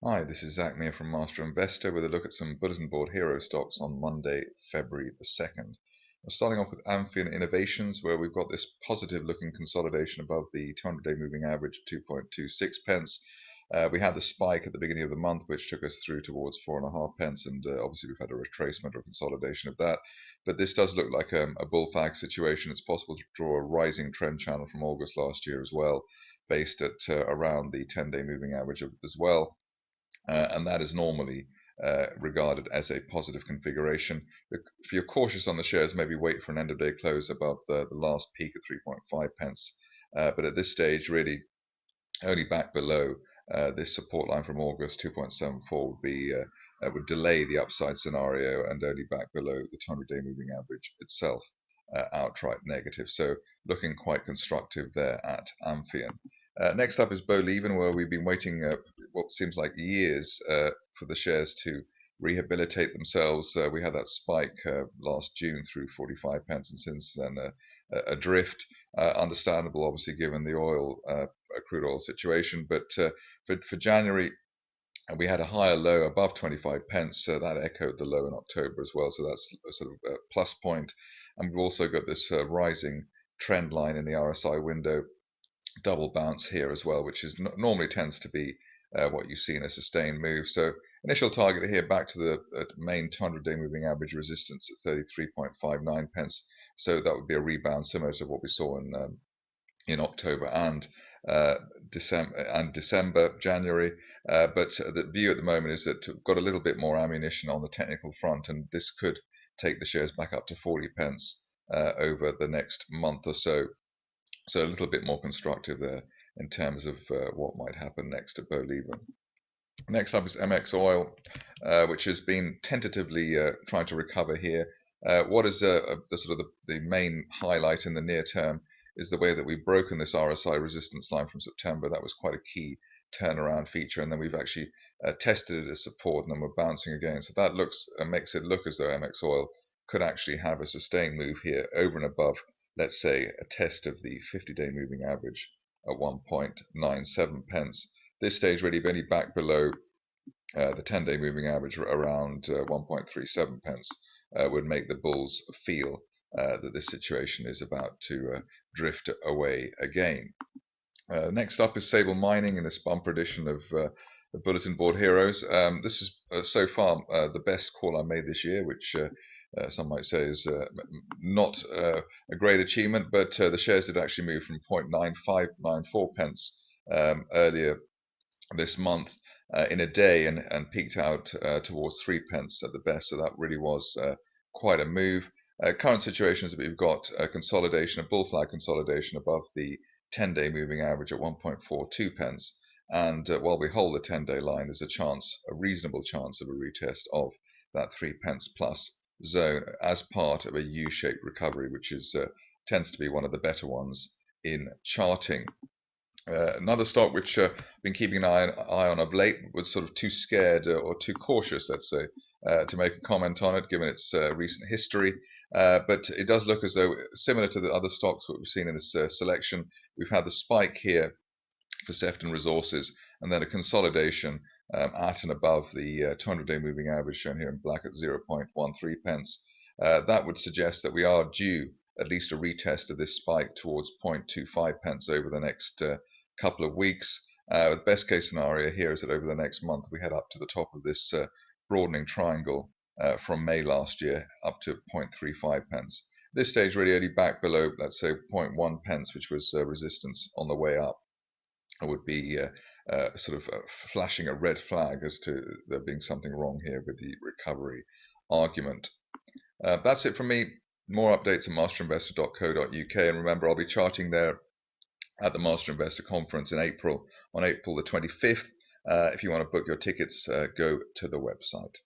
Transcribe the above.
Hi, this is Zak Mir from Master Investor with a look at some bulletin board hero stocks on Monday, February the 2nd. We're starting off with Amphion Innovations, where we've got this positive looking consolidation above the 200-day moving average of 2.26 pence. We had the spike at the beginning of the month, which took us through towards 4.5 pence, and obviously we've had a retracement or consolidation of that. But this does look like a bull flag situation. It's possible to draw a rising trend channel from August last year as well, based at around the 10-day moving average as well. And that is normally regarded as a positive configuration. If you're cautious on the shares, maybe wait for an end of day close above the last peak of 3.5 pence. But at this stage, really only back below this support line from August, 2.74 would delay the upside scenario, and only back below the 200-day moving average itself, outright negative. So looking quite constructive there at Amphion. Next up is Bowleven, where we've been waiting what seems like years for the shares to rehabilitate themselves. We had that spike last June through 45 pence, and since then a drift. Understandable, obviously, given the oil, crude oil situation. But for January, we had a higher low above 25 pence. That echoed the low in October as well. So that's a sort of a plus point. And we've also got this rising trend line in the RSI window. Double bounce here as well, which is normally tends to be what you see in a sustained move. So initial target here back to the main 200-day moving average resistance at 33.59 pence. So that would be a rebound similar to what we saw in October and December, January. But the view at the moment is that we've got a little bit more ammunition on the technical front, and this could take the shares back up to 40 pence over the next month or so. So a little bit more constructive there in terms of what might happen next at Bowleven. Next up is MX Oil, which has been tentatively trying to recover here. What is the main highlight in the near term is the way that we've broken this RSI resistance line from September. That was quite a key turnaround feature, and then we've actually tested it as support, and then we're bouncing again. So that makes it look as though MX Oil could actually have a sustained move here over and above, let's say, a test of the 50-day moving average at 1.97 pence. This stage really only back below the 10-day moving average around 1.37 pence would make the bulls feel that this situation is about to drift away again. Next up is Sable Mining in this bumper edition of the Bulletin Board Heroes. This is so far the best call I made this year, which some might say is not a great achievement, but the shares did actually move from 0.9594 pence earlier this month in a day and peaked out towards 3 pence at the best. So that really was quite a move. Current situation is that we've got a consolidation, a bull flag consolidation above the 10-day moving average at 1.42 pence. And while we hold the 10-day line, there's a reasonable chance of a retest of that 3 pence plus zone as part of a U-shaped recovery, which tends to be one of the better ones in charting. Another stock which I've been keeping an eye on of late, was sort of too scared or too cautious, let's say, to make a comment on it, given its recent history. But it does look as though, similar to the other stocks that we've seen in this selection, we've had the spike here for Sefton Resources, and then a consolidation at and above the 200-day moving average shown here in black at 0.13 pence. That would suggest that we are due at least a retest of this spike towards 0.25 pence over the next couple of weeks. The best case scenario here is that over the next month we head up to the top of this broadening triangle from May last year up to 0.35 pence. This stage really only back below, let's say, 0.1 pence, which was resistance on the way up, would be flashing a red flag as to there being something wrong here with the recovery argument. That's it from me. More updates at masterinvestor.co.uk, and remember, I'll be charting there at the Master Investor Conference in April, on April the 25th. If you want to book your tickets, go to the website.